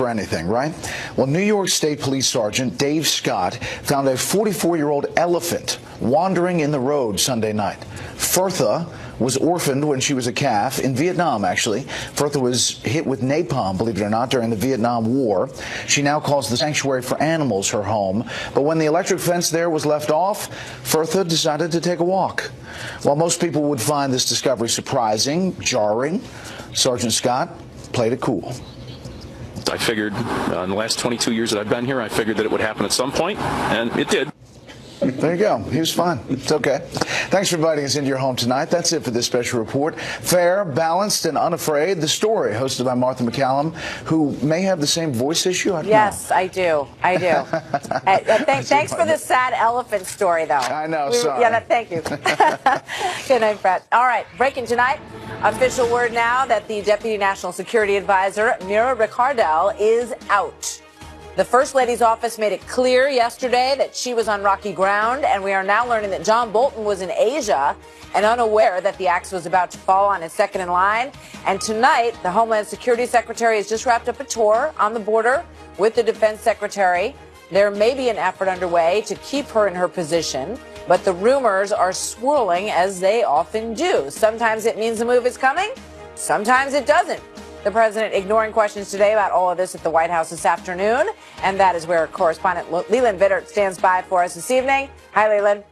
for anything, right? Well, New York State Police Sergeant Dave Scott found a 44-year-old elephant wandering in the road Sunday night. Firtha was orphaned when she was a calf in Vietnam, actually. Firtha was hit with napalm, believe it or not, during the Vietnam War. She now calls the sanctuary for animals her home. But when the electric fence there was left off, Firtha decided to take a walk. While most people would find this discovery surprising, jarring, Sergeant Scott played it cool. I figured in the last 22 years that I've been here, I figured that it would happen at some point, and it did. There you go. He was fine. It's okay. Thanks for inviting us into your home tonight. That's it for this special report. Fair, balanced, and unafraid. The Story, hosted by Martha MacCallum, who may have the same voice issue. I don't know. I do. I do. Thanks for the sad elephant story, though. I know. Sorry. Yeah, thank you. Good night, Brett. All right. Breaking tonight. Official word now that the Deputy National Security Advisor, Mira Ricardel, is out. The First Lady's office made it clear yesterday that she was on rocky ground, and we are now learning that John Bolton was in Asia and unaware that the axe was about to fall on his second in line. And tonight, the Homeland Security Secretary has just wrapped up a tour on the border with the Defense Secretary. There may be an effort underway to keep her in her position, but the rumors are swirling as they often do. Sometimes it means a move is coming, sometimes it doesn't. The president ignoring questions today about all of this at the White House this afternoon. And that is where correspondent Leland Vittert stands by for us this evening. Hi, Leland.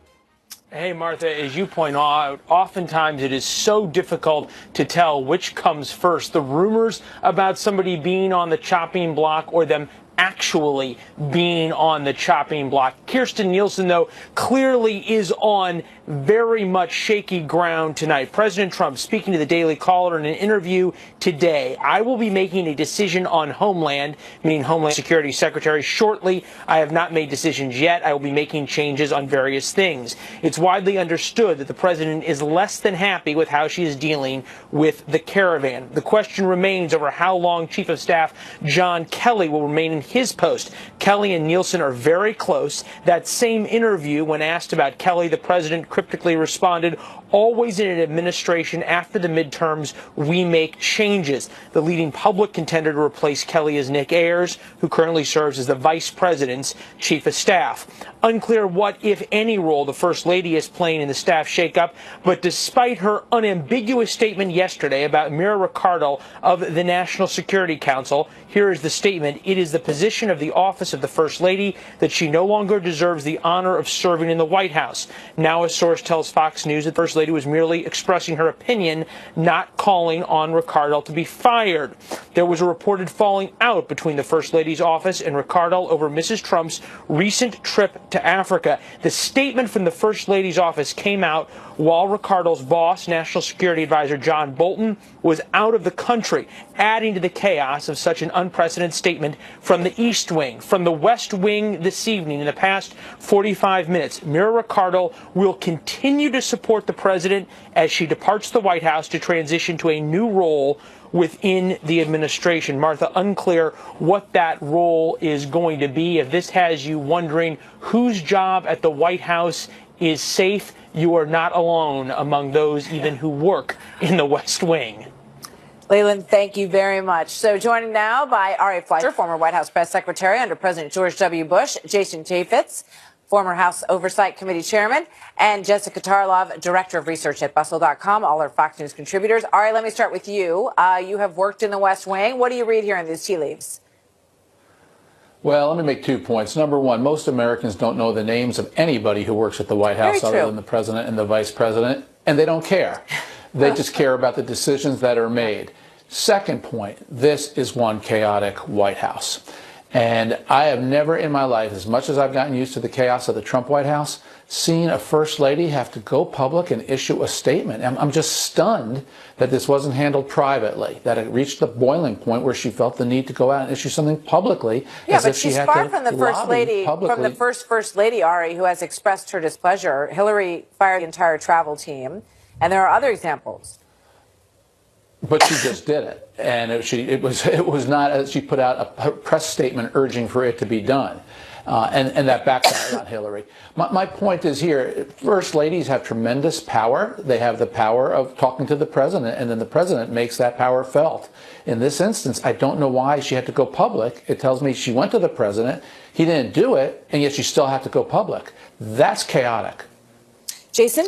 Hey, Martha, as you point out, oftentimes it is so difficult to tell which comes first. The rumors about somebody being on the chopping block or them actually being on the chopping block. Kirstjen Nielsen, though, clearly is on very much shaky ground tonight. President Trump speaking to the Daily Caller in an interview today. I will be making a decision on Homeland, meaning Homeland Security Secretary, shortly. I have not made decisions yet. I will be making changes on various things. It's widely understood that the president is less than happy with how she is dealing with the caravan. The question remains over how long Chief of Staff John Kelly will remain in his post. Kelly and Nielsen are very close. That same interview, when asked about Kelly, the president cryptically responded, "Always in an administration after the midterms, we make changes." The leading public contender to replace Kelly is Nick Ayers, who currently serves as the vice president's chief of staff. Unclear what, if any, role the First Lady is playing in the staff shakeup, but despite her unambiguous statement yesterday about Mira Ricardel of the National Security Council, here is the statement. It is the position of the office of the First Lady that she no longer deserves the honor of serving in the White House. Now a source tells Fox News that the First Lady was merely expressing her opinion, not calling on Ricardel to be fired. There was a reported falling out between the First Lady's office and Ricardel over Mrs. Trump's recent trip to Africa. The statement from the First Lady's office came out while Ricardel's boss, National Security Advisor John Bolton, was out of the country, adding to the chaos of such an unprecedented statement from the East Wing. From the West Wing this evening, in the past 45 minutes, Mira Ricardel will continue to support the president as she departs the White House to transition to a new role within the administration. Martha, unclear what that role is going to be. If this has you wondering whose job at the White House is safe, you are not alone among those even who work in the West Wing. Leland, thank you very much. So joining now by Ari Fleischer, former White House press secretary under President George W. Bush, Jason Chaffetz, former House Oversight Committee chairman, and Jessica Tarlov, director of research at Bustle.com, all our Fox News contributors. Ari, let me start with you. You have worked in the West Wing. What do you read here in these tea leaves? Well, let me make 2 points. Number one, most Americans don't know the names of anybody who works at the White House other than the president and the vice president, and they don't care. They just care about the decisions that are made. Second point, this is one chaotic White House. And I have never in my life, as much as I've gotten used to the chaos of the Trump White House, seen a first lady have to go public and issue a statement. I'm just stunned that this wasn't handled privately, that it reached the boiling point where she felt the need to go out and issue something publicly. Yeah, but she's far from the first lady, from the first lady, Ari, who has expressed her displeasure. Hillary fired the entire travel team, and there are other examples. But she just did it, and it was not. She put out a press statement urging for it to be done. and that backfired on Hillary. My point is here, first ladies have tremendous power. They have the power of talking to the president, and then the president makes that power felt. In this instance, I don't know why she had to go public. It tells me she went to the president, he didn't do it, and yet she still had to go public. That's chaotic. Jason?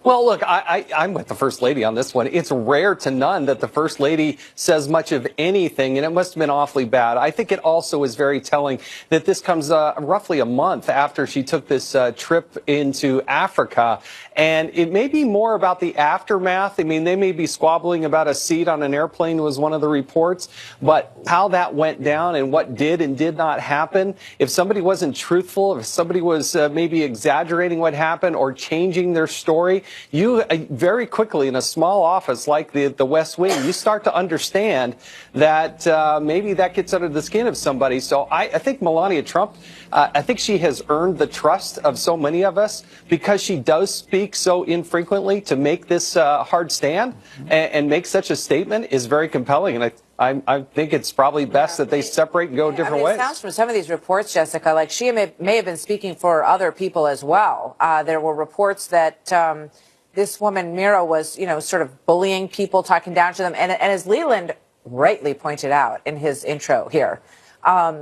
Well, look, I'm with the First Lady on this one. It's rare to none that the First Lady says much of anything, and it must have been awfully bad. I think it also is very telling that this comes roughly a month after she took this trip into Africa, and it may be more about the aftermath. I mean, they may be squabbling about a seat on an airplane was one of the reports, but how that went down and what did and did not happen, if somebody wasn't truthful, if somebody was maybe exaggerating what happened or changing their story, you very quickly in a small office like the West Wing, you start to understand that maybe that gets under the skin of somebody. So I think Melania Trump, I think she has earned the trust of so many of us because she does speak so infrequently. To make this hard stand and make such a statement is very compelling. And I think it's probably best that they separate and go different ways. It sounds from some of these reports, Jessica, like she may have been speaking for other people as well. There were reports that this woman, Mira, was, sort of bullying people, talking down to them. And as Leland rightly pointed out in his intro here,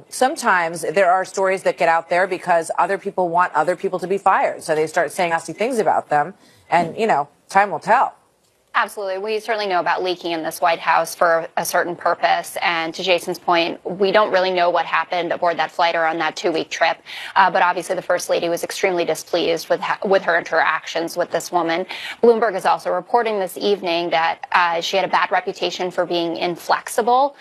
sometimes there are stories that get out there because other people want other people to be fired. So they start saying nasty things about them. And, time will tell. Absolutely. We certainly know about leaking in this White House for a certain purpose. And to Jason's point, we don't really know what happened aboard that flight or on that 2-week trip. But obviously, the First Lady was extremely displeased with her interactions with this woman. Bloomberg is also reporting this evening that she had a bad reputation for being inflexible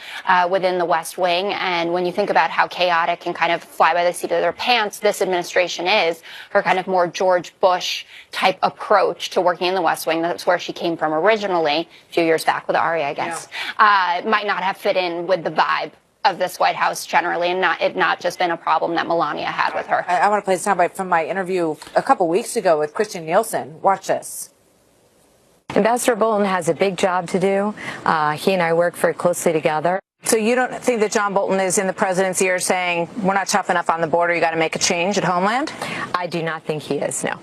within the West Wing. And when you think about how chaotic and kind of fly by the seat of their pants this administration is, her kind of more George Bush type approach to working in the West Wing, that's where she came from originally, a few years back with Ari, I guess, might not have fit in with the vibe of this White House generally, and not just been a problem that Melania had with her. I want to play a soundbite from my interview a couple weeks ago with Christian Nielsen. Watch this. Ambassador Bolton has a big job to do. He and I work very closely together. So you don't think that John Bolton is in the president's ear saying, we're not tough enough on the border, you got to make a change at Homeland? I do not think he is, no.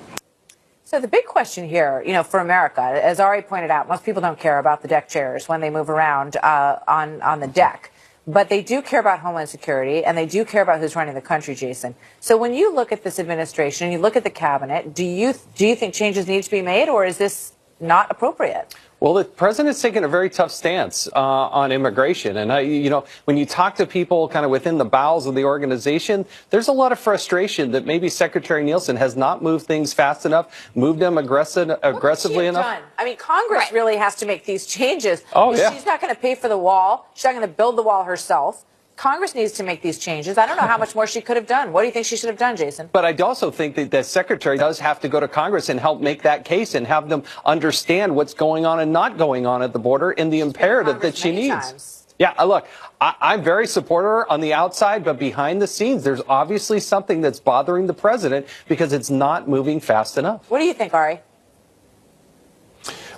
So the big question here, for America, as Ari pointed out, most people don't care about the deck chairs when they move around on the deck. But they do care about Homeland Security, and they do care about who's running the country, Jason. So when you look at this administration, you look at the cabinet, do you think changes need to be made, or is this not appropriate? Well, the president's taken a very tough stance on immigration. And, when you talk to people kind of within the bowels of the organization, there's a lot of frustration that maybe Secretary Nielsen has not moved things fast enough, moved them aggressively enough. Done? I mean, Congress really has to make these changes. Oh, yeah. She's not going to pay for the wall. She's not going to build the wall herself. Congress needs to make these changes. I don't know how much more she could have done. What do you think she should have done, Jason? But I also think that the secretary does have to go to Congress and help make that case and have them understand what's going on and not going on at the border and the imperative that she needs. Yeah, look, I'm very supporter on the outside, but behind the scenes, there's obviously something that's bothering the president because it's not moving fast enough. What do you think, Ari?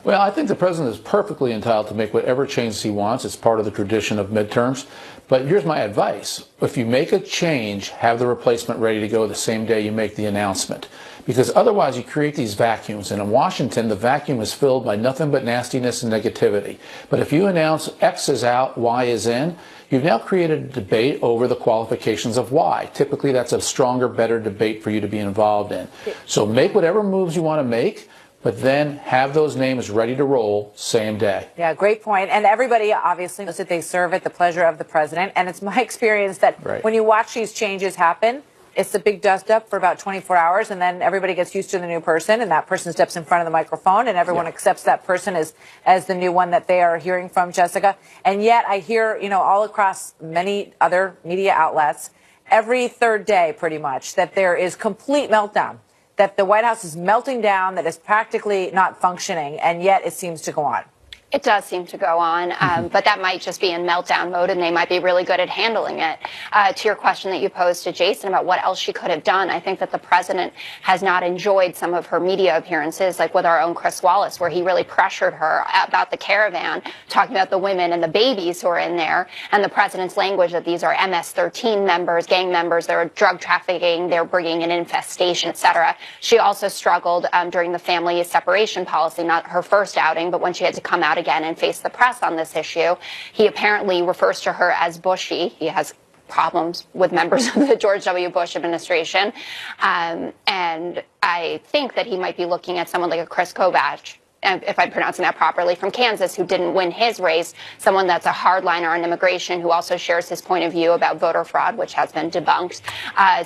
Well, I think the president is perfectly entitled to make whatever changes he wants. It's part of the tradition of midterms. But here's my advice. If you make a change, have the replacement ready to go the same day you make the announcement. Because otherwise you create these vacuums. And in Washington, the vacuum is filled by nothing but nastiness and negativity. But if you announce X is out, Y is in, you've now created a debate over the qualifications of Y. Typically, that's a stronger, better debate for you to be involved in. So make whatever moves you want to make, but then have those names ready to roll same day. Yeah, great point. And everybody obviously knows that they serve at the pleasure of the president. And it's my experience that when you watch these changes happen, it's a big dust up for about 24 hours, and then everybody gets used to the new person, and that person steps in front of the microphone, and everyone accepts that person as the new one that they are hearing from, Jessica. And yet I hear, all across many other media outlets, every third day pretty much, that there is complete meltdown, that the White House is melting down, that it's practically not functioning, and yet it seems to go on. It does seem to go on, but that might just be in meltdown mode, and they might be really good at handling it. To your question that you posed to Jason about what else she could have done, I think that the president has not enjoyed some of her media appearances, like with our own Chris Wallace, where he really pressured her about the caravan, talking about the women and the babies who are in there, and the president's language that these are MS-13 members, gang members, they're drug trafficking, they're bringing an infestation, etc. She also struggled during the family separation policy, not her first outing, but when she had to come out again and face the press on this issue. He apparently refers to her as Bushy. He has problems with members of the George W. Bush administration. And I think that he might be looking at someone like a Chris Kovach, if I'm pronouncing that properly, from Kansas, who didn't win his race, someone that's a hardliner on immigration, who also shares his point of view about voter fraud, which has been debunked.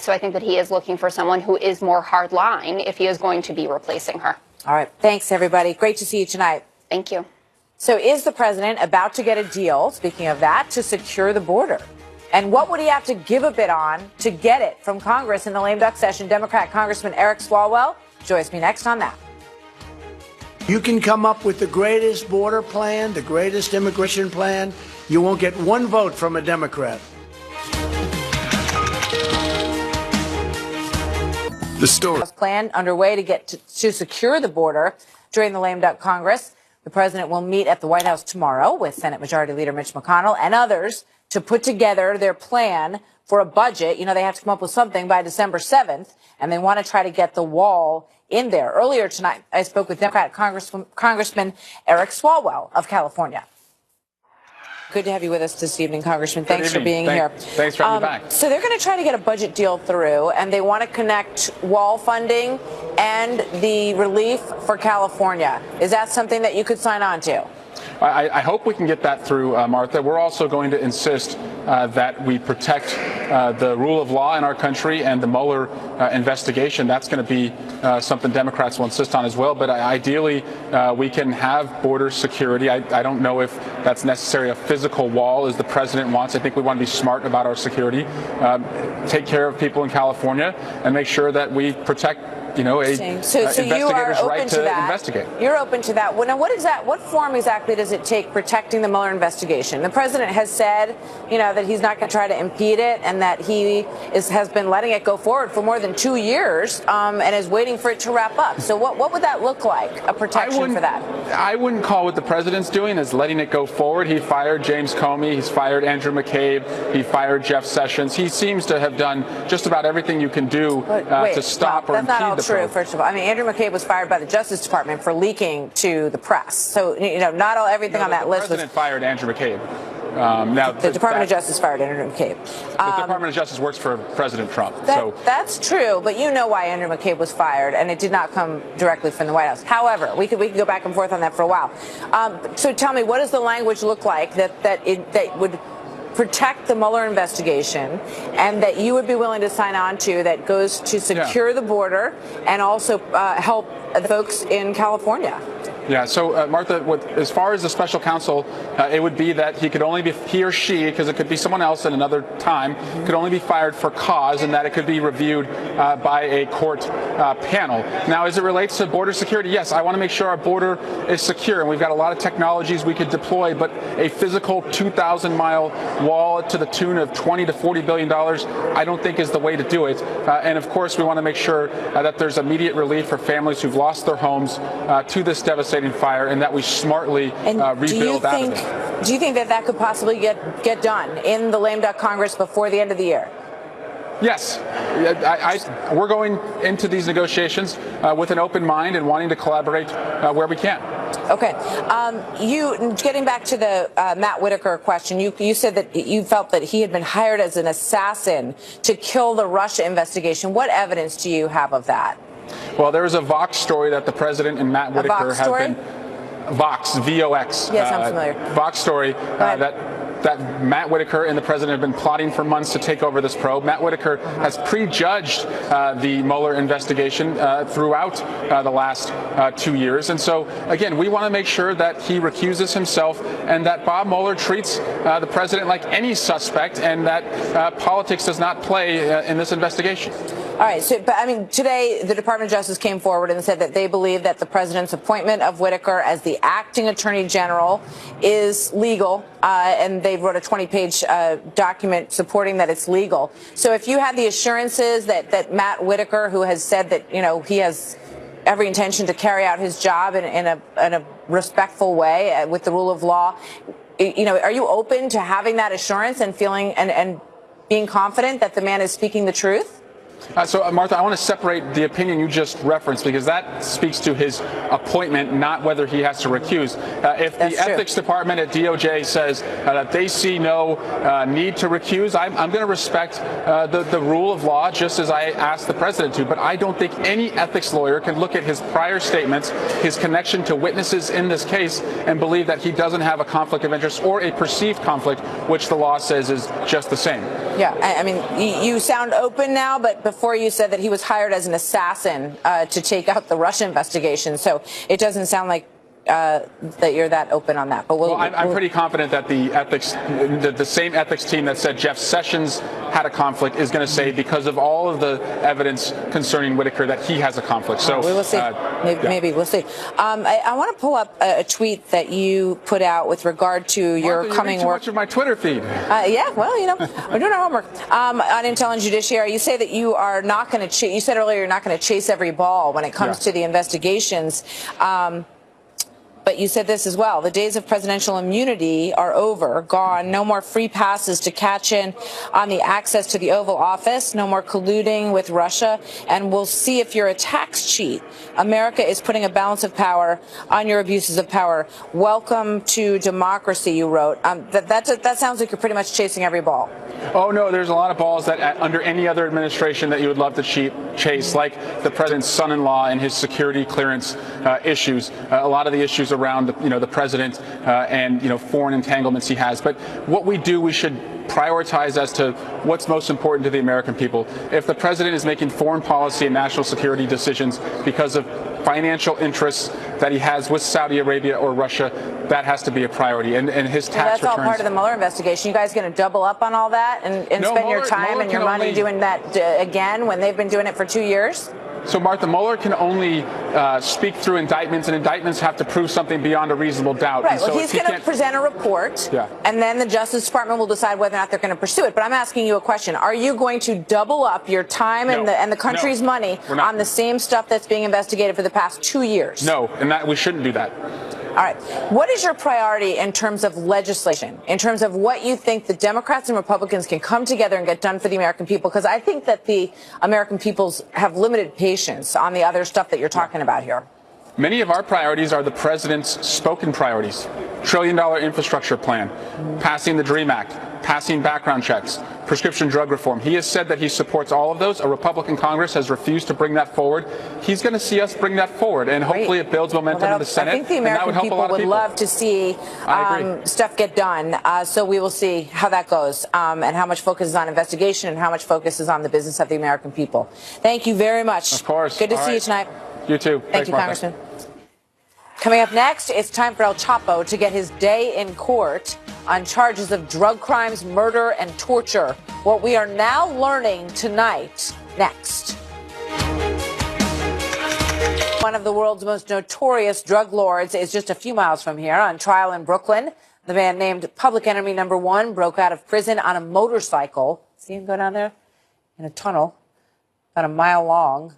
So I think that he is looking for someone who is more hardline if he is going to be replacing her. All right. Thanks, everybody. Great to see you tonight. Thank you. So is the president about to get a deal, speaking of that, to secure the border? And what would he have to give a bid on to get it from Congress in the lame duck session? Democrat Congressman Eric Swalwell joins me next on that. You can come up with the greatest border plan, the greatest immigration plan. You won't get one vote from a Democrat. The story plan underway to secure the border during the lame duck Congress. The president will meet at the White House tomorrow with Senate Majority Leader Mitch McConnell and others to put together their plan for a budget. You know, they have to come up with something by December 7th, and they want to try to get the wall in there. Earlier tonight, I spoke with Democrat Congressman Eric Swalwell of California. Good to have you with us this evening, Congressman. Thanks for being here. Thanks for having me back. So they're going to try to get a budget deal through, and they want to connect wall funding and the relief for California. Is that something that you could sign on to? I hope we can get that through, Martha. We're also going to insist that we protect the rule of law in our country and the Mueller investigation. That's going to be something Democrats will insist on as well. But ideally, we can have border security. I don't know if that's necessary. A physical wall, as the president wants. I think we want to be smart about our security, take care of people in California, and make sure that we protect investigator's right to investigate. You're open to that. Well, now, what form exactly does it take protecting the Mueller investigation? The president has said, that he's not going to try to impede it, and that he has been letting it go forward for more than 2 years, and is waiting for it to wrap up. So what would that look like, a protection for that? I wouldn't call what the president's doing as letting it go forward. He fired James Comey. He's fired Andrew McCabe. He fired Jeff Sessions. He seems to have done just about everything you can do to stop or impede the true, first of all. I mean, Andrew McCabe was fired by the Justice Department for leaking to the press. So, not everything on that list was... The president fired Andrew McCabe. The Department of Justice fired Andrew McCabe. The Department of Justice works for President Trump. That's true, but you know why Andrew McCabe was fired, and it did not come directly from the White House. However, we could go back and forth on that for a while. So tell me, what does the language look like that would protect the Mueller investigation, and that you would be willing to sign on to, that goes to secure the border and also help the folks in California? Yeah, so Martha, as far as the special counsel, it would be that he or she, because it could be someone else at another time, could only be fired for cause, and that it could be reviewed by a court panel. Now, as it relates to border security, yes, I want to make sure our border is secure, and we've got a lot of technologies we could deploy, but a physical 2,000-mile wall to the tune of $20 to $40 billion, I don't think is the way to do it. And of course, we want to make sure that there's immediate relief for families who've lost their homes to this devastating fire, and that we smartly rebuild out of it. Do you think that could possibly get done in the lame duck Congress before the end of the year? Yes. We're going into these negotiations with an open mind and wanting to collaborate where we can. Okay. Getting back to the Matt Whitaker question, you said that you felt that he had been hired as an assassin to kill the Russia investigation. What evidence do you have of that? Well, there was a Vox story that the president and Matt Whitaker have been... Vox, V-O-X. Yes, I'm familiar. Vox story that Matt Whitaker and the president have been plotting for months to take over this probe. Matt Whitaker has prejudged the Mueller investigation throughout the last 2 years. And so, again, we want to make sure that he recuses himself and that Bob Mueller treats the president like any suspect, and that politics does not play in this investigation. right. So, but I mean, today the Department of Justice came forward and said that they believe that the president's appointment of Whitaker as the acting attorney general is legal, and they wrote a 20-page document supporting that it's legal. So, if you had the assurances that Matt Whitaker, who has said that he has every intention to carry out his job in a respectful way with the rule of law, are you open to having that assurance and feeling and being confident that the man is speaking the truth? So, Martha, I want to separate the opinion you just referenced because that speaks to his appointment, not whether he has to recuse. If the ethics department at DOJ says that they see no need to recuse, I'm going to respect the rule of law just as I asked the president to. But I don't think any ethics lawyer can look at his prior statements, his connection to witnesses in this case, and believe that he doesn't have a conflict of interest or a perceived conflict, which the law says is just the same. Yeah, I mean, you sound open now, but before you said that he was hired as an assassin to take out the Russia investigation. So it doesn't sound like that you're that open on that. But I'm pretty confident that the same ethics team that said Jeff Sessions had a conflict is going to say, because of all of the evidence concerning Whitaker, that he has a conflict. So we will see. Maybe we'll see. I want to pull up a tweet that you put out with regard to your coming too work. Much of my Twitter feed. Yeah, well, we're doing our homework on Intel and Judiciary. You say that you are not going to. You said earlier you're not going to chase every ball when it comes to the investigations. But you said this as well. The days of presidential immunity are over, gone. No more free passes to catch in on the access to the Oval Office. No more colluding with Russia. And we'll see if you're a tax cheat. America is putting a balance of power on your abuses of power. Welcome to democracy, you wrote. That sounds like you're pretty much chasing every ball. Oh, no, there's a lot of balls that under any other administration that you would love to chase, like the president's son-in-law and his security clearance issues, a lot of the issues around the president and foreign entanglements he has. But what we do, we should prioritize as to what's most important to the American people. If the president is making foreign policy and national security decisions because of financial interests that he has with Saudi Arabia or Russia, that has to be a priority. And his tax returns. That's all part of the Mueller investigation. You guys going to double up on all that and spend your time and your money doing that again when they've been doing it for 2 years? So, Martha, Mueller can only speak through indictments, and indictments have to prove something beyond a reasonable doubt. Right. Well, he's going to present a report, and then the Justice Department will decide whether or not they're going to pursue it. But I'm asking you a question. Are you going to double up your time and the country's money on the same stuff that's being investigated for the past 2 years? No, and we shouldn't do that. All right. What is your priority in terms of legislation, in terms of what you think the Democrats and Republicans can come together and get done for the American people? Because I think that the American peoples have limited patience on the other stuff that you're talking about here. Many of our priorities are the president's spoken priorities. $1 trillion infrastructure plan, passing the DREAM Act, passing background checks, prescription drug reform. He has said that he supports all of those. A Republican Congress has refused to bring that forward. He's going to see us bring that forward, and hopefully it builds momentum in the Senate. I think the American people would love to see stuff get done. So we will see how that goes and how much focus is on investigation and how much focus is on the business of the American people. Thank you very much. Of course. Good to see you tonight. You too. Thank you, Congressman. Coming up next, it's time for El Chapo to get his day in court on charges of drug crimes, murder, and torture. What we are now learning tonight, next. One of the world's most notorious drug lords is just a few miles from here on trial in Brooklyn. The man named Public Enemy Number 1 broke out of prison on a motorcycle. See him go down there in a tunnel about a mile long.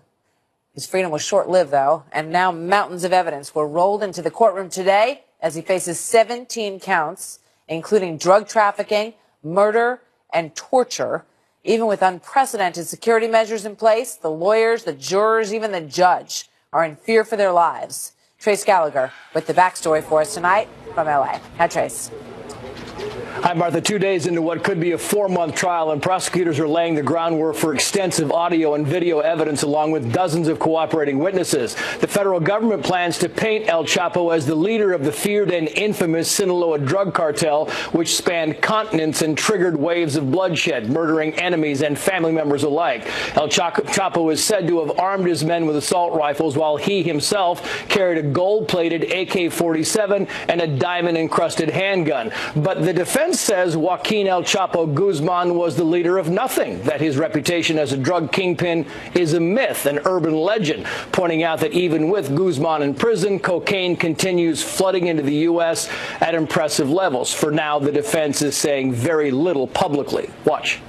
His freedom was short-lived, though, and now mountains of evidence were rolled into the courtroom today as he faces 17 counts, including drug trafficking, murder, and torture. Even with unprecedented security measures in place, the lawyers, the jurors, even the judge are in fear for their lives. Trace Gallagher with the backstory for us tonight from L.A. Hi, Trace. Hi, Martha. 2 days into what could be a 4-month trial, and prosecutors are laying the groundwork for extensive audio and video evidence along with dozens of cooperating witnesses. The federal government plans to paint El Chapo as the leader of the feared and infamous Sinaloa drug cartel, which spanned continents and triggered waves of bloodshed, murdering enemies and family members alike. El Chapo is said to have armed his men with assault rifles, while he himself carried a gold-plated AK-47 and a diamond-encrusted handgun. But the defense defense says Joaquin El Chapo Guzman was the leader of nothing, that his reputation as a drug kingpin is a myth, an urban legend, pointing out that even with Guzman in prison, cocaine continues flooding into the U.S. at impressive levels. For now, the defense is saying very little publicly. Watch.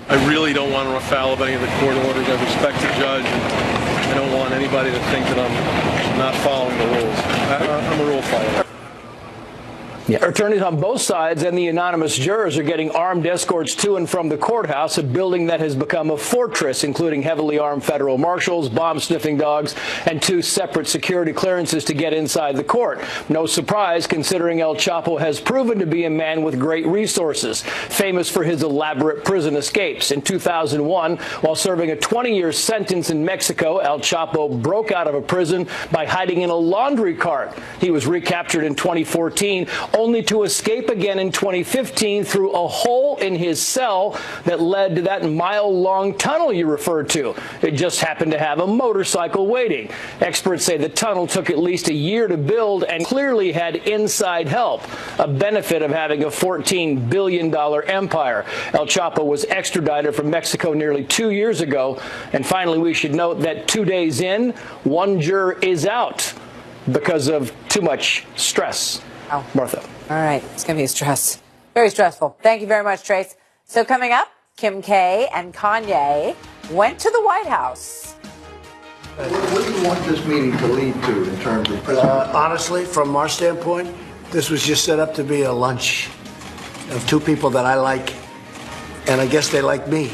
I really don't want to run afoul of any of the court orders. I respect the judge, and I don't want anybody to think that I'm not following the rules. I'm a rule follower. Yeah. Attorneys on both sides and the anonymous jurors are getting armed escorts to and from the courthouse, a building that has become a fortress, including heavily armed federal marshals, bomb-sniffing dogs, and 2 separate security clearances to get inside the court. No surprise, considering El Chapo has proven to be a man with great resources, famous for his elaborate prison escapes. In 2001, while serving a 20-year sentence in Mexico, El Chapo broke out of a prison by hiding in a laundry cart. He was recaptured in 2014, only to escape again in 2015 through a hole in his cell that led to that mile-long tunnel you referred to. It just happened to have a motorcycle waiting. Experts say the tunnel took at least a year to build and clearly had inside help, a benefit of having a $14 billion empire. El Chapo was extradited from Mexico nearly 2 years ago. And finally, we should note that 2 days in, 1 juror is out because of too much stress. Oh. Martha. All right. It's going to be stress. Very stressful. Thank you very much, Trace. So coming up, Kim K and Kanye went to the White House. What do you want this meeting to lead to in terms of president? Honestly, from our standpoint, this was just set up to be a lunch of 2 people that I like, and I guess they like me.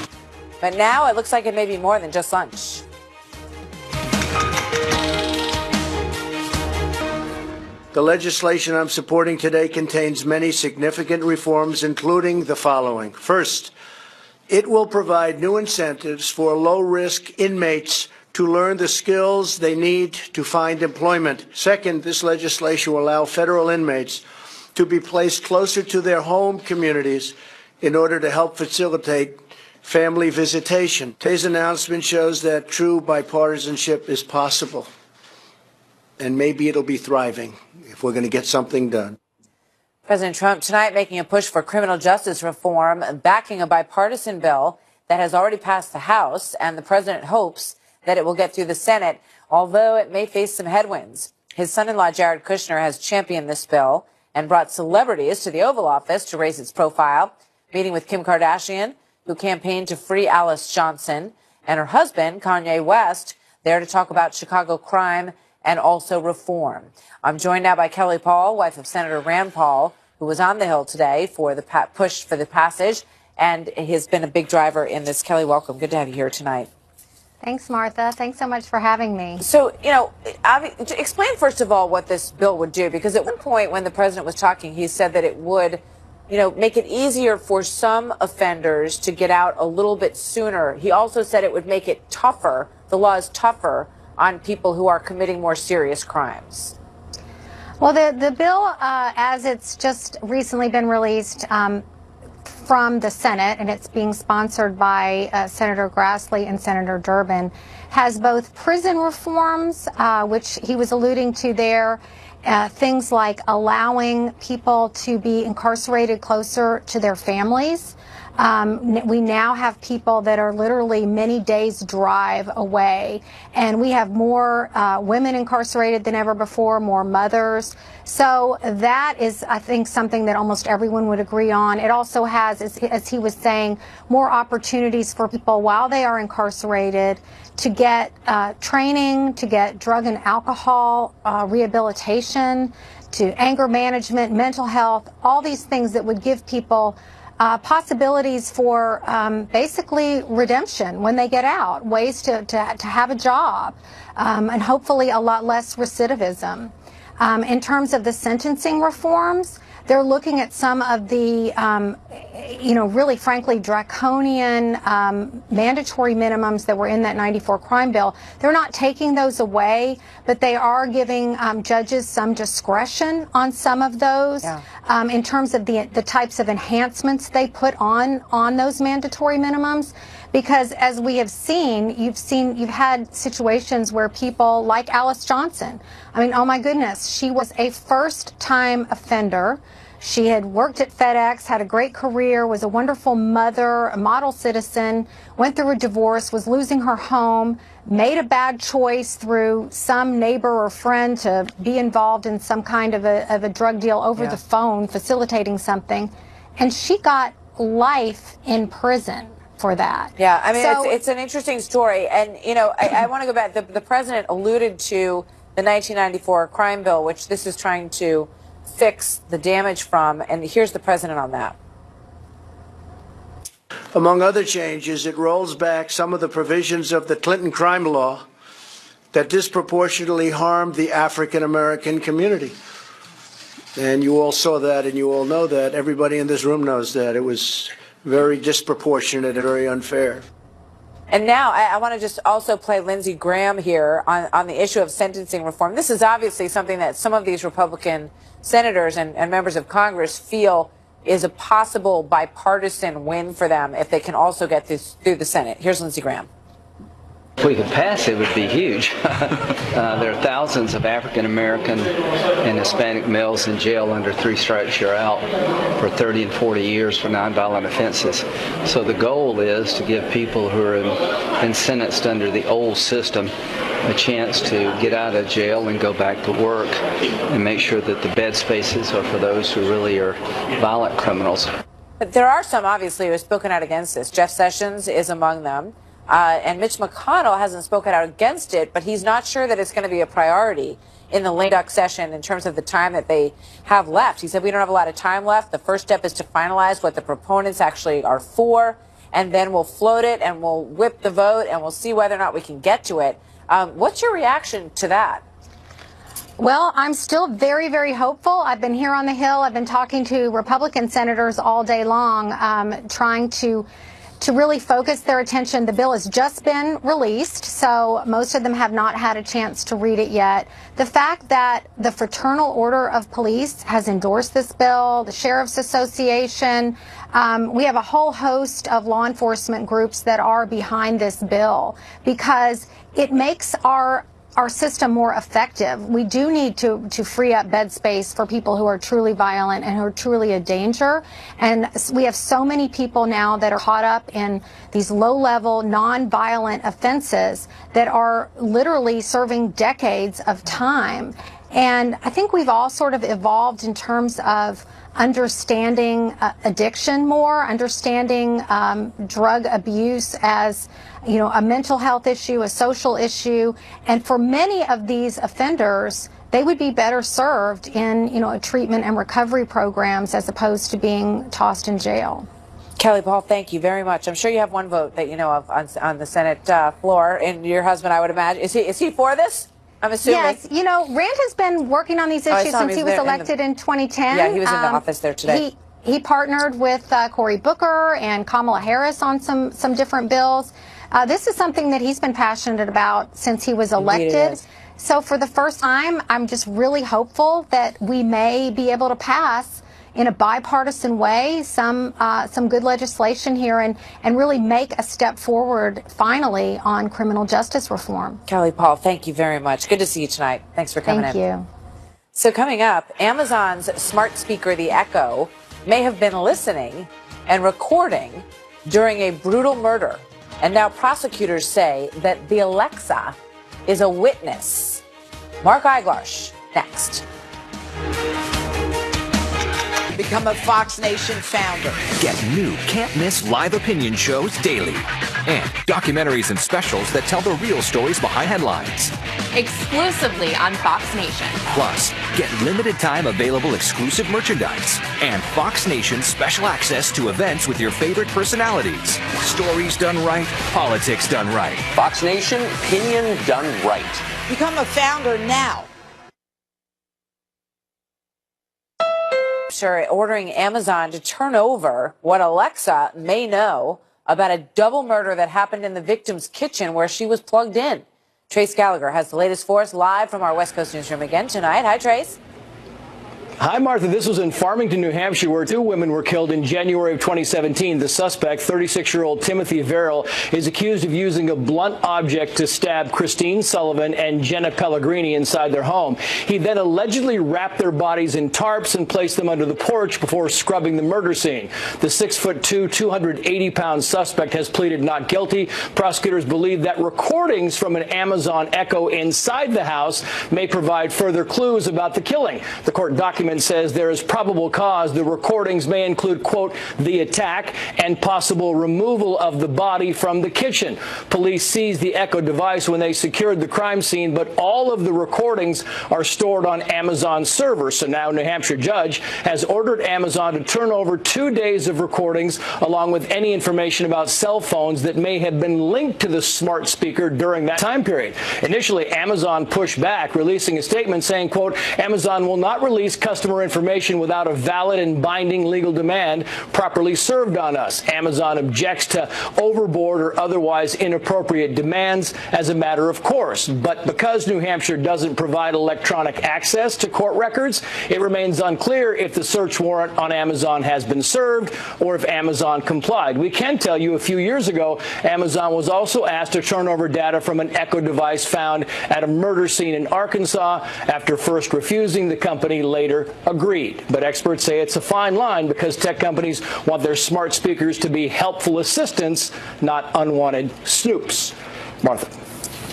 But now it looks like it may be more than just lunch. The legislation I'm supporting today contains many significant reforms, including the following. First, it will provide new incentives for low-risk inmates to learn the skills they need to find employment. Second, this legislation will allow federal inmates to be placed closer to their home communities in order to help facilitate family visitation. Today's announcement shows that true bipartisanship is possible, and maybe it'll be thriving if we're going to get something done. President Trump tonight making a push for criminal justice reform, backing a bipartisan bill that has already passed the House, and the president hopes that it will get through the Senate, although it may face some headwinds. His son-in-law, Jared Kushner, has championed this bill and brought celebrities to the Oval Office to raise its profile, meeting with Kim Kardashian, who campaigned to free Alice Johnson, and her husband, Kanye West, there to talk about Chicago crime and also reform. I'm joined now by Kelly Paul, wife of Senator Rand Paul, who was on the Hill today for the push for the passage, and has been a big driver in this. Kelly, welcome. Good to have you here tonight. Thanks, Martha. Thanks so much for having me. So, explain first of all what this bill would do, because at one point when the president was talking, he said that it would, make it easier for some offenders to get out a little bit sooner. He also said it would make it tougher, the law is tougher on people who are committing more serious crimes. Well, the bill, as it's just recently been released from the Senate, and it's being sponsored by Senator Grassley and Senator Durbin, has both prison reforms, which he was alluding to there, things like allowing people to be incarcerated closer to their families. We now have people that are literally many days' drive away, and we have more women incarcerated than ever before, more mothers. So that is, I think, something that almost everyone would agree on. It also has, as he was saying, more opportunities for people while they are incarcerated to get training, to get drug and alcohol rehabilitation, to anger management, mental health, all these things that would give people possibilities for basically redemption when they get out, ways to have a job, and hopefully a lot less recidivism. In terms of the sentencing reforms, they're looking at some of the, really frankly draconian mandatory minimums that were in that 94 crime bill. They're not taking those away, but they are giving judges some discretion on some of those in terms of the types of enhancements they put on those mandatory minimums. Because as we have seen, you've had situations where people like Alice Johnson, I mean, oh my goodness, she was a first-time offender. She had worked at FedEx, had a great career, was a wonderful mother, a model citizen, went through a divorce, was losing her home, made a bad choice through some neighbor or friend to be involved in some kind of a drug deal over the phone, facilitating something. And she got life in prison for that. Yeah, I mean, So, it's an interesting story. And, you know, I want to go back. The president alluded to the 1994 crime bill, which this is trying to fix the damage from. And here's the president on that. Among other changes, it rolls back some of the provisions of the Clinton crime law that disproportionately harmed the African American community. And you all saw that, and you all know that. Everybody in this room knows that. It was very disproportionate and very unfair. And now I want to just also play Lindsey Graham here on the issue of sentencing reform. This is obviously something that some of these Republican senators and members of Congress feel is a possible bipartisan win for them if they can also get this through the Senate. Here's Lindsey Graham. If we could pass it, would be huge. There are thousands of African American and Hispanic males in jail under 3 strikes you're out for 30 and 40 years for nonviolent offenses. So the goal is to give people who are been sentenced under the old system a chance to get out of jail and go back to work and make sure that the bed spaces are for those who really are violent criminals. But there are some, obviously, who have spoken out against this. Jeff Sessions is among them. And Mitch McConnell hasn't spoken out against it, but he's not sure that it's going to be a priority in the lame duck session in terms of the time that they have left. He said, we don't have a lot of time left. The first step is to finalize what the proponents actually are for, and then we'll float it and we'll whip the vote and we'll see whether or not we can get to it. What's your reaction to that? well, I'm still very, very hopeful. I've been here on the Hill. I've been talking to Republican senators all day long, trying to really focus their attention. The bill has just been released, so most of them have not had a chance to read it yet. The fact that the Fraternal Order of Police has endorsed this bill, the Sheriff's Association, we have a whole host of law enforcement groups that are behind this bill because it makes our system more effective. We do need to free up bed space for people who are truly violent and who are truly a danger. And we have so many people now that are caught up in these low-level, non-violent offenses that are literally serving decades of time. And I think we've all sort of evolved in terms of understanding addiction more, understanding drug abuse as, you know, a mental health issue, a social issue. And for many of these offenders, they would be better served in, you know, treatment and recovery programs as opposed to being tossed in jail. Kelly Paul, thank you very much. I'm sure you have one vote that you know of on the Senate floor. And your husband, I would imagine, is he for this? I'm assuming. Yes, you know, Rand has been working on these issues since he was elected in 2010. Yeah, he was in the office there today. He partnered with Cory Booker and Kamala Harris on some different bills. This is something that he's been passionate about since he was elected. So for the first time, I'm just really hopeful that we may be able to pass in a bipartisan way some good legislation here and really make a step forward finally on criminal justice reform. Kelly Paul, thank you very much. Good to see you tonight. Thanks for coming in. Thank you. So coming up, Amazon's smart speaker, the Echo, may have been listening and recording during a brutal murder. And now prosecutors say that the Alexa is a witness. Mark Eiglarsh, next. Become a Fox Nation founder. Get new can't-miss live opinion shows daily. And documentaries and specials that tell the real stories behind headlines. Exclusively on Fox Nation. Plus, get limited-time available exclusive merchandise and Fox Nation special access to events with your favorite personalities. Stories done right, politics done right. Fox Nation, opinion done right. Become a founder now. Sure, ordering Amazon to turn over what Alexa may know about a double murder that happened in the victim's kitchen where she was plugged in. Trace Gallagher has the latest for us live from our West Coast newsroom again tonight. Hi, Trace. Hi, Martha. This was in Farmington, New Hampshire, where 2 women were killed in January of 2017. The suspect, 36-year-old Timothy Verrill, is accused of using a blunt object to stab Christine Sullivan and Jenna Pellegrini inside their home. He then allegedly wrapped their bodies in tarps and placed them under the porch before scrubbing the murder scene. The 6'2", 280-pound suspect has pleaded not guilty. Prosecutors believe that recordings from an Amazon Echo inside the house may provide further clues about the killing. The court document says there is probable cause the recordings may include, quote, the attack and possible removal of the body from the kitchen. Police seized the Echo device when they secured the crime scene, but all of the recordings are stored on Amazon servers. So now a New Hampshire judge has ordered Amazon to turn over 2 days of recordings along with any information about cell phones that may have been linked to the smart speaker during that time period. Initially, Amazon pushed back, releasing a statement saying, quote, Amazon will not release customer information without a valid and binding legal demand properly served on us. Amazon objects to overboard or otherwise inappropriate demands as a matter of course. But because New Hampshire doesn't provide electronic access to court records, it remains unclear if the search warrant on Amazon has been served or if Amazon complied. We can tell you a few years ago, Amazon was also asked to turn over data from an Echo device found at a murder scene in Arkansas. After first refusing, the company later agreed. But experts say it's a fine line because tech companies want their smart speakers to be helpful assistants, not unwanted snoops. Martha.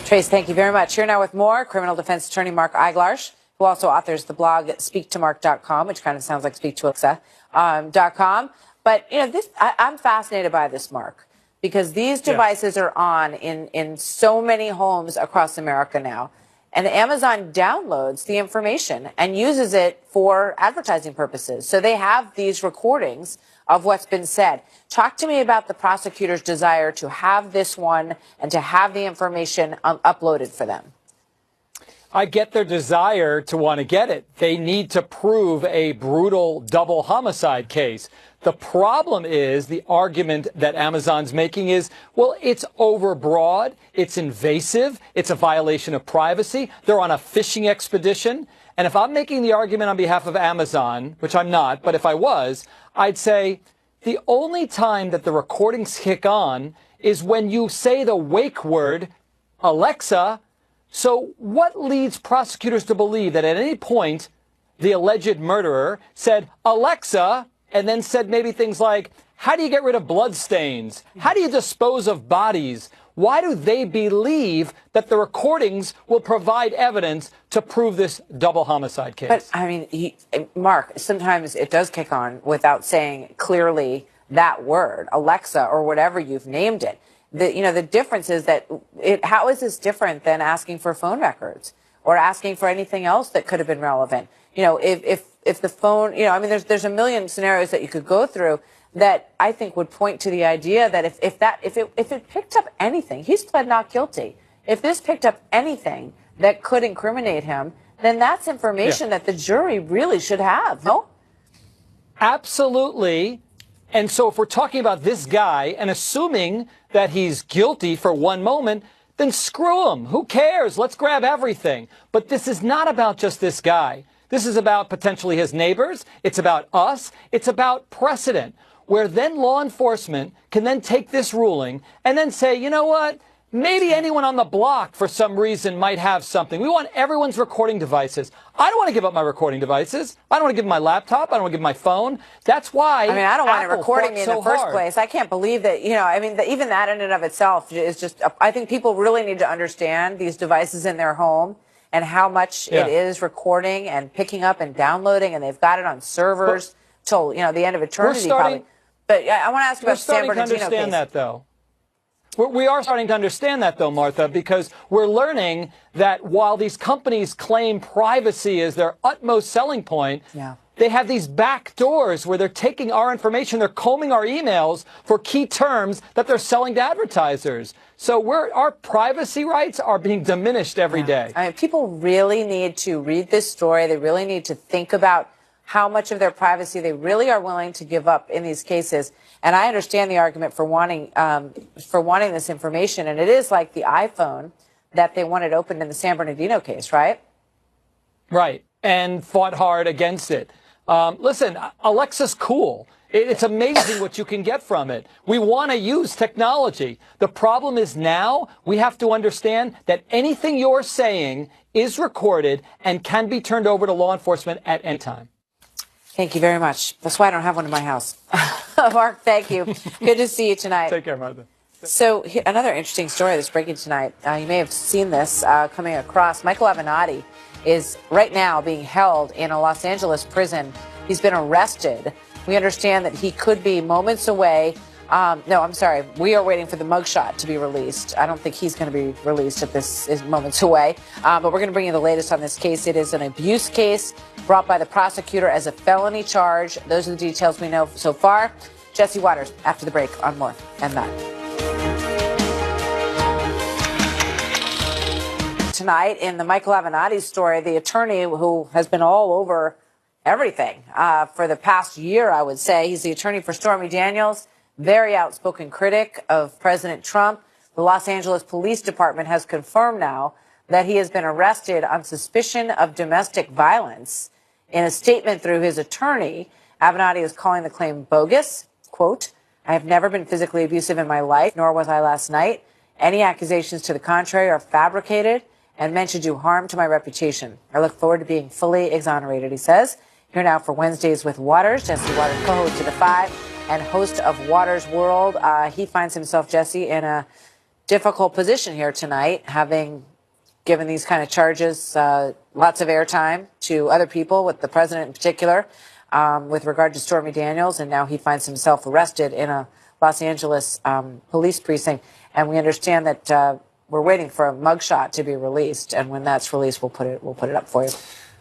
Trace, thank you very much. Here now with more, criminal defense attorney Mark Eiglarsh, who also authors the blog speaktomark.com, which kind of sounds like speaktoalexa.com. But, you know, I'm fascinated by this, Mark, because these devices are on in so many homes across America now. And Amazon downloads the information and uses it for advertising purposes. So they have these recordings of what's been said. Talk to me about the prosecutor's desire to have this one and to have the information uploaded for them. I get their desire to want to get it. They need to prove a brutal double homicide case. The problem is the argument that Amazon's making is, well, it's overbroad, it's invasive, it's a violation of privacy, they're on a fishing expedition. And if I'm making the argument on behalf of Amazon, which I'm not, but if I was, I'd say the only time that the recordings kick on is when you say the wake word, Alexa. So what leads prosecutors to believe that at any point the alleged murderer said, Alexa, and then said maybe things like, how do you get rid of bloodstains? How do you dispose of bodies? Why do they believe that the recordings will provide evidence to prove this double homicide case? But, I mean, Mark, sometimes it does kick on without saying clearly that word, Alexa, or whatever you've named it. The difference is that how is this different than asking for phone records or asking for anything else that could have been relevant? You know, if the phone, you know, I mean, there's a million scenarios that you could go through that I think would point to the idea that if it picked up anything, he's pled not guilty. If this picked up anything that could incriminate him, then that's information that the jury really should have, no? Absolutely. And so if we're talking about this guy and assuming that he's guilty for one moment, then screw him. Who cares? Let's grab everything. But this is not about just this guy. This is about potentially his neighbors. It's about us. It's about precedent, where then law enforcement can then take this ruling and then say, you know what? Maybe anyone on the block for some reason might have something. We want everyone's recording devices. I don't want to give up my recording devices. I don't want to give my laptop. I don't want to give my phone. That's why. I mean, I don't want it Apple recording me in fought the so first hard. place. I can't believe that, you know, I mean, even that in and of itself is just, I think people really need to understand these devices in their home and how much it is recording and picking up and downloading, and they've got it on servers till, you know, the end of eternity probably. But I want to ask about San Bernardino case. We're starting to understand that, though. We are starting to understand that, though, Martha, because we're learning that while these companies claim privacy is their utmost selling point, they have these back doors where they're taking our information, they're combing our emails for key terms that they're selling to advertisers. So our privacy rights are being diminished every day. I mean, people really need to read this story. They really need to think about how much of their privacy they really are willing to give up in these cases. And I understand the argument for wanting this information. And it is like the iPhone that they wanted opened in the San Bernardino case, right? Right. and fought hard against it. Listen, Alexa's cool. It's amazing what you can get from it. We want to use technology. The problem is now we have to understand that anything you're saying is recorded and can be turned over to law enforcement at any time. Thank you very much. That's why I don't have one in my house. Mark, thank you. Good to see you tonight. Take care, Martha. So another interesting story that's breaking tonight. You may have seen this coming across. Michael Avenatti is right now being held in a Los Angeles prison. He's been arrested. We understand that he could be moments away. No, I'm sorry. We are waiting for the mugshot to be released. I don't think he's going to be released at this is moments away. But we're going to bring you the latest on this case. It is an abuse case brought by the prosecutor as a felony charge. Those are the details we know so far. Jesse Waters, after the break on more and that. Tonight, in the Michael Avenatti story, the attorney who has been all over everything for the past year, I would say. He's the attorney for Stormy Daniels, very outspoken critic of President Trump. The Los Angeles Police Department has confirmed now that he has been arrested on suspicion of domestic violence. In a statement through his attorney, Avenatti is calling the claim bogus. Quote, "I have never been physically abusive in my life, nor was I last night. Any accusations to the contrary are fabricated and meant to do harm to my reputation. I look forward to being fully exonerated," he says. Here now for Wednesdays with Waters. Jesse Waters, co-host of The Five and host of Waters World. He finds himself, Jesse, in a difficult position here tonight, having given these kind of charges lots of airtime to other people, with the president in particular, with regard to Stormy Daniels. And now he finds himself arrested in a Los Angeles police precinct. And we understand that we're waiting for a mugshot to be released. And when that's released, we'll put it up for you.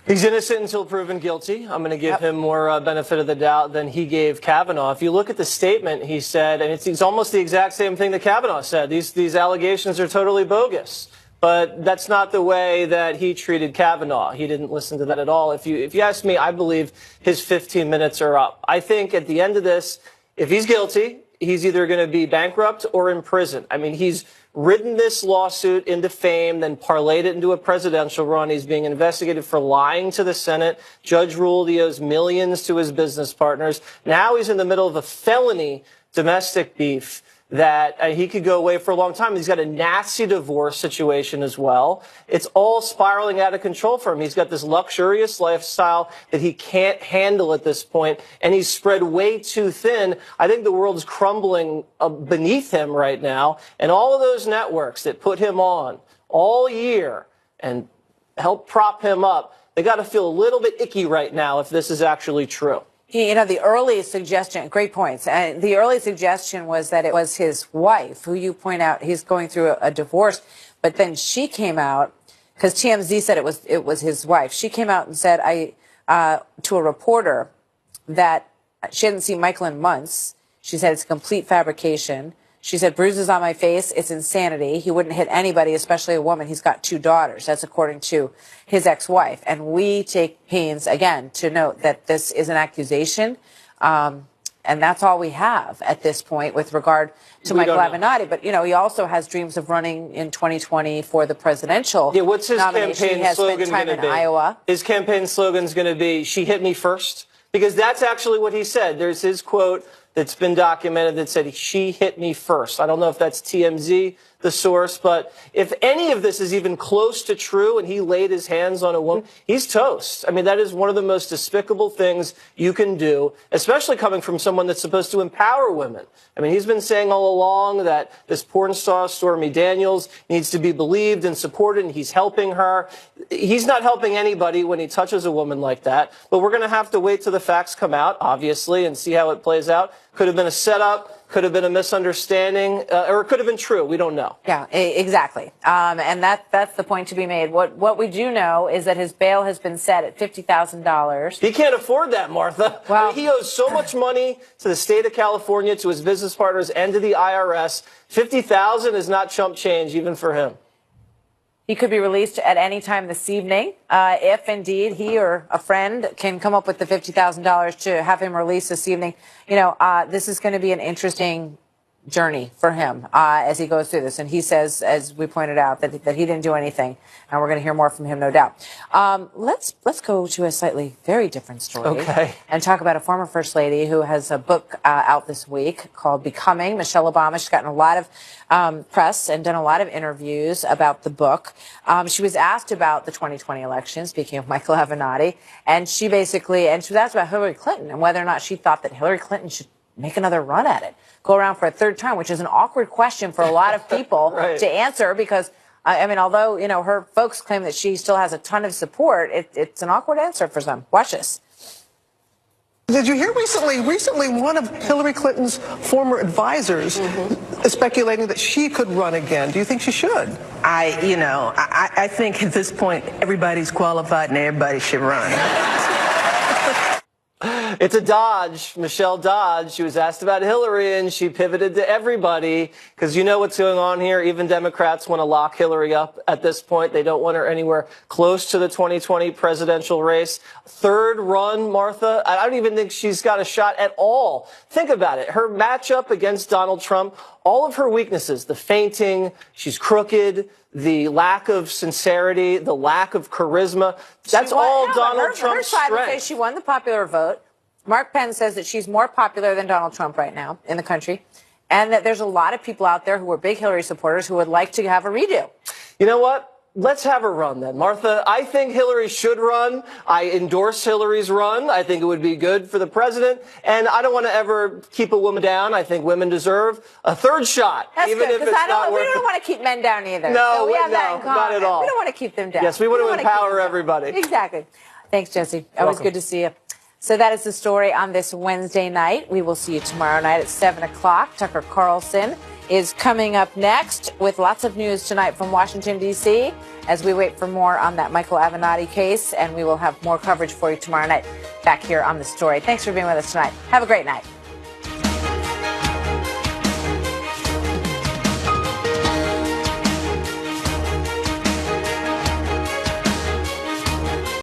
He's innocent until proven guilty. I'm going to give him more benefit of the doubt than he gave Kavanaugh. If you look at the statement he said, and it's almost the exact same thing that Kavanaugh said, these allegations are totally bogus. But that's not the way that he treated Kavanaugh. He didn't listen to that at all. If you ask me, I believe his 15 minutes are up. I think at the end of this, if he's guilty, he's either going to be bankrupt or in prison. I mean, he's ridden this lawsuit into fame, then parlayed it into a presidential run. He's being investigated for lying to the Senate. Judge ruled he owes millions to his business partners. Now he's in the middle of a felony domestic beef that he could go away for a long time. He's got a nasty divorce situation as well. It's all spiraling out of control for him. He's got this luxurious lifestyle that he can't handle at this point, and he's spread way too thin. I think the world is crumbling beneath him right now, and all of those networks that put him on all year and help prop him up, they got to feel a little bit icky right now if this is actually true. You know, the early suggestion, great points. And the early suggestion was that it was his wife, who you point out he's going through a divorce. But then she came out, because TMZ said it was his wife. She came out and said to a reporter that she hadn't seen Michael in months. She said it's a complete fabrication. She said, bruises on my face, it's insanity. He wouldn't hit anybody, especially a woman. He's got 2 daughters. That's according to his ex-wife. And we take pains, again, to note that this is an accusation. And that's all we have at this point with regard to Michael Avenatti. But, you know, he also has dreams of running in 2020 for the presidential nomination. What's his campaign slogan going to be? Iowa. His campaign slogan is going to be, "She hit me first." Because that's actually what he said. There's his quote that's been documented that said, "She hit me first." I don't know if that's TMZ, the source, but if any of this is even close to true and he laid his hands on a woman, he's toast. I mean, that is one of the most despicable things you can do, especially coming from someone that's supposed to empower women. I mean, he's been saying all along that this porn star, Stormy Daniels, needs to be believed and supported, and he's helping her. He's not helping anybody when he touches a woman like that, but we're going to have to wait till the facts come out, obviously, and see how it plays out. Could have been a setup, could have been a misunderstanding, or it could have been true. We don't know. Yeah, exactly. And that's the point to be made. What we do know is that his bail has been set at $50,000. He can't afford that, Martha. Well, I mean, he owes so much money to the state of California, to his business partners, and to the IRS. $50,000 is not chump change, even for him. He could be released at any time this evening, if indeed he or a friend can come up with the $50,000 to have him released this evening. You know, this is going to be an interesting journey for him as he goes through this. And he says, as we pointed out, that he didn't do anything. And we're going to hear more from him, no doubt. Let's go to a slightly very different story. Okay. And talk about a former First Lady who has a book out this week called Becoming. Michelle Obama. She's gotten a lot of press and done a lot of interviews about the book. She was asked about the 2020 election, speaking of Michael Avenatti, and she was asked about Hillary Clinton and whether or not she thought that Hillary Clinton should make another run at it, go around for a third term, which is an awkward question for a lot of people Right. to answer because, I mean, although, her folks claim that she still has a ton of support, it's an awkward answer for some. Watch this. Did you hear recently one of Hillary Clinton's former advisors is speculating that she could run again? Do you think she should? I think at this point, everybody's qualified and everybody should run. It's a dodge. Michelle dodged. She was asked about Hillary, and she pivoted to everybody because you know what's going on here. Even Democrats want to lock Hillary up at this point. They don't want her anywhere close to the 2020 presidential race. Third run, Martha. I don't even think she's got a shot at all. Think about it. Her matchup against Donald Trump, all of her weaknesses, the fainting, she's crooked, the lack of sincerity, the lack of charisma. That's all Donald Trump's strength. Her side strength. says she won the popular vote. Mark Penn says that she's more popular than Donald Trump right now in the country, and that there's a lot of people out there who are big Hillary supporters who would like to have a redo. You know what? Let's have her run then. Martha, I think Hillary should run. I endorse Hillary's run. I think it would be good for the president. And I don't want to ever keep a woman down. I think women deserve a third shot. That's even good, if it's not we working. don't want to keep men down either. No, so we have that in common. not at all. We don't want to keep them down. Yes, we want to wanna empower keep them everybody. down. Exactly. Thanks, Jesse. Always Welcome. good to see you. So that is the story on this Wednesday night. We will see you tomorrow night at 7 o'clock. Tucker Carlson is coming up next with lots of news tonight from Washington, D.C., as we wait for more on that Michael Avenatti case, and we will have more coverage for you tomorrow night back here on The Story. Thanks for being with us tonight. Have a great night.